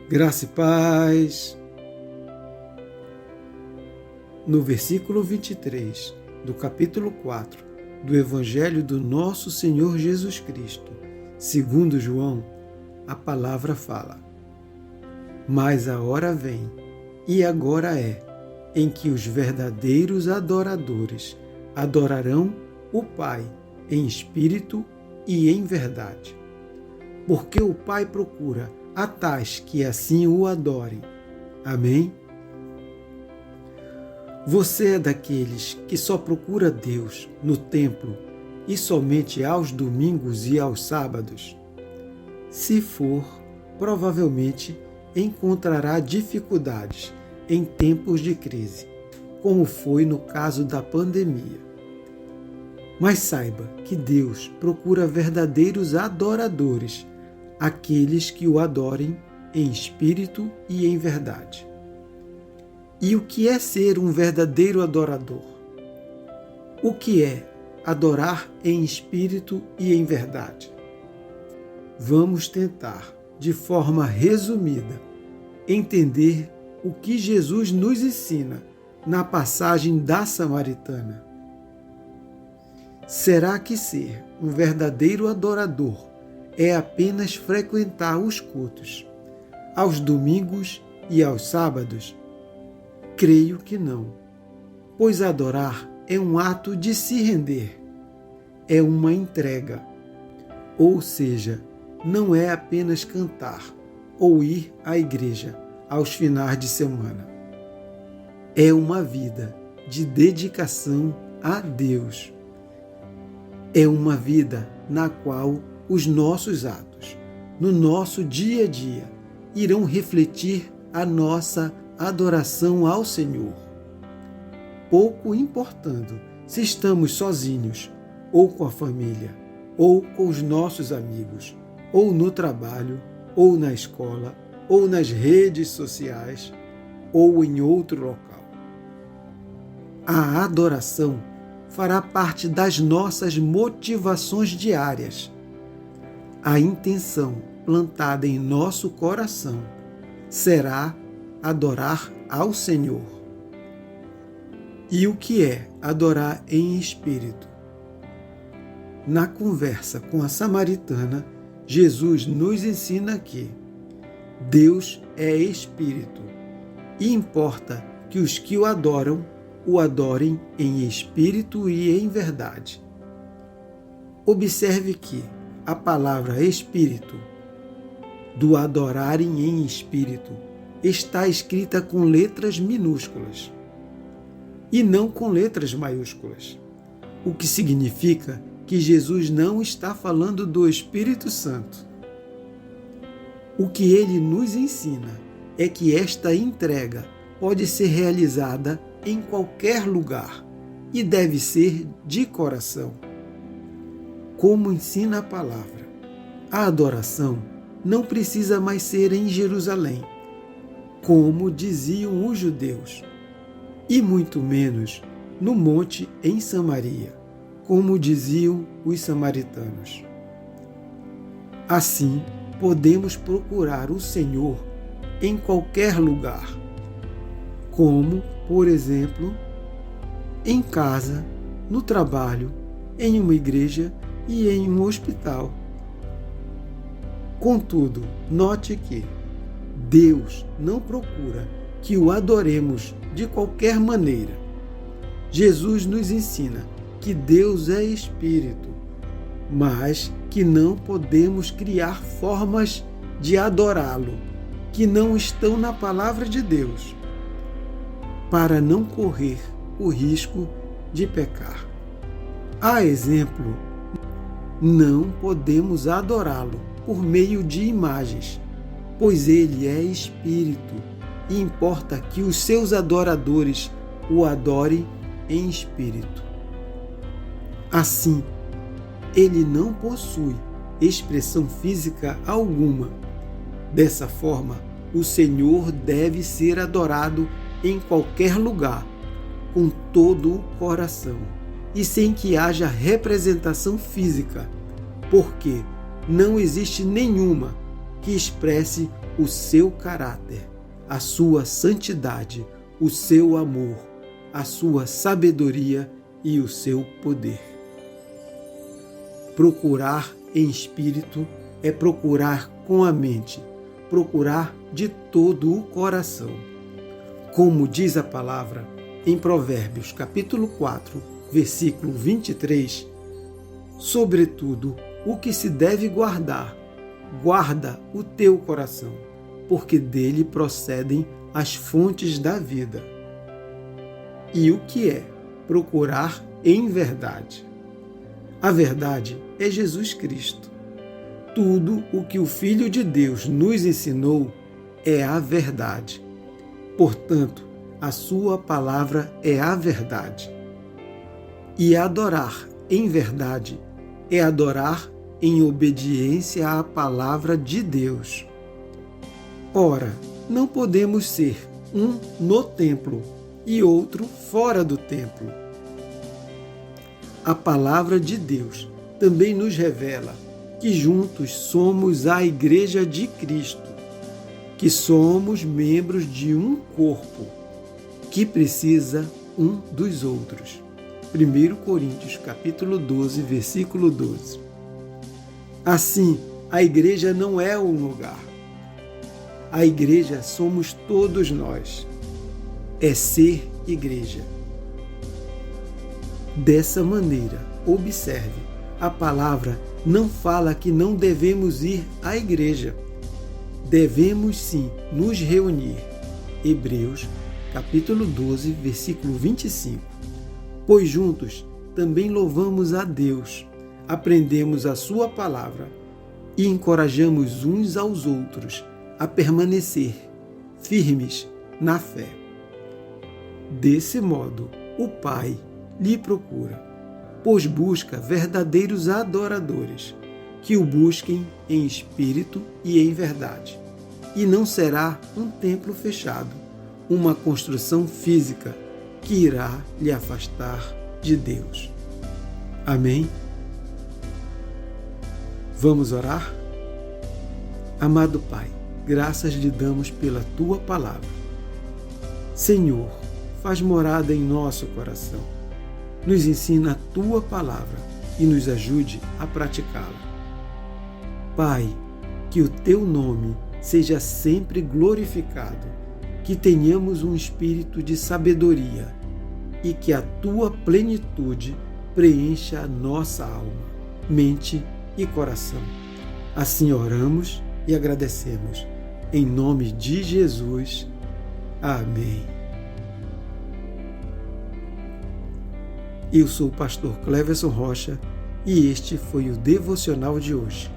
Graça e paz. No versículo 23 do capítulo 4 do Evangelho do nosso Senhor Jesus Cristo, segundo João, a palavra fala: Mas a hora vem, e agora é, em que os verdadeiros adoradores adorarão o Pai em espírito e em verdade. Porque o Pai procura a tais que assim o adorem. Amém? Você é daqueles que só procura Deus no templo e somente aos domingos e aos sábados? Se for, provavelmente encontrará dificuldades em tempos de crise, como foi no caso da pandemia. Mas saiba que Deus procura verdadeiros adoradores, aqueles que o adorem em espírito e em verdade. E o que é ser um verdadeiro adorador? O que é adorar em espírito e em verdade? Vamos tentar, de forma resumida, entender o que Jesus nos ensina na passagem da Samaritana. Será que ser um verdadeiro adorador é apenas frequentar os cultos, aos domingos e aos sábados? Creio que não, pois adorar é um ato de se render, é uma entrega. Ou seja, não é apenas cantar ou ir à igreja aos finais de semana. É uma vida de dedicação a Deus. É uma vida na qual os nossos atos, no nosso dia a dia, irão refletir a nossa adoração ao Senhor. Pouco importando se estamos sozinhos, ou com a família, ou com os nossos amigos, ou no trabalho, ou na escola, ou nas redes sociais, ou em outro local. A adoração fará parte das nossas motivações diárias. A intenção plantada em nosso coração será adorar ao Senhor. E o que é adorar em espírito? Na conversa com a samaritana, Jesus nos ensina que Deus é espírito e importa que os que o adorem em espírito e em verdade. Observe que a palavra espírito, do adorarem em espírito, está escrita com letras minúsculas e não com letras maiúsculas, o que significa que Jesus não está falando do Espírito Santo. O que ele nos ensina é que esta entrega pode ser realizada em qualquer lugar e deve ser de coração. Como ensina a palavra, a adoração não precisa mais ser em Jerusalém, como diziam os judeus, e muito menos no monte em Samaria, como diziam os samaritanos. Assim, podemos procurar o Senhor em qualquer lugar, como, por exemplo, em casa, no trabalho, em uma igreja e em um hospital. Contudo, note que Deus não procura que o adoremos de qualquer maneira. Jesus nos ensina que Deus é espírito, mas que não podemos criar formas de adorá-lo que não estão na palavra de Deus, para não correr o risco de pecar. A exemplo, não podemos adorá-lo por meio de imagens, pois ele é espírito e importa que os seus adoradores o adorem em espírito. Assim, ele não possui expressão física alguma. Dessa forma, o Senhor deve ser adorado em qualquer lugar, com todo o coração, e sem que haja representação física, porque não existe nenhuma que expresse o seu caráter, a sua santidade, o seu amor, a sua sabedoria e o seu poder. Procurar em espírito é procurar com a mente, procurar de todo o coração. Como diz a palavra em Provérbios capítulo 4, versículo 23, sobretudo o que se deve guardar, guarda o teu coração, porque dele procedem as fontes da vida. E o que é procurar em verdade? A verdade é Jesus Cristo. Tudo o que o Filho de Deus nos ensinou é a verdade. Portanto, a sua palavra é a verdade. E adorar em verdade é adorar em obediência à palavra de Deus. Ora, não podemos ser um no templo e outro fora do templo. A palavra de Deus também nos revela que juntos somos a Igreja de Cristo, que somos membros de um corpo, que precisa um dos outros. 1 Coríntios capítulo 12, versículo 12. Assim, a igreja não é um lugar. A igreja somos todos nós. É ser igreja. Dessa maneira, observe, a palavra não fala que não devemos ir à igreja. Devemos sim nos reunir. Hebreus capítulo 12, versículo 25. Pois juntos também louvamos a Deus, aprendemos a sua palavra e encorajamos uns aos outros a permanecer firmes na fé. Desse modo, o Pai lhe procura, pois busca verdadeiros adoradores, que o busquem em espírito e em verdade. E não será um templo fechado, uma construção física que irá lhe afastar de Deus. Amém? Vamos orar? Amado Pai, graças lhe damos pela Tua palavra. Senhor, faz morada em nosso coração. Nos ensina a Tua palavra e nos ajude a praticá-la. Pai, que o Teu nome seja sempre glorificado, que tenhamos um espírito de sabedoria e que a Tua plenitude preencha a nossa alma, mente e coração. Assim oramos e agradecemos. Em nome de Jesus. Amém. Eu sou o pastor Cleverson Rocha e este foi o devocional de hoje.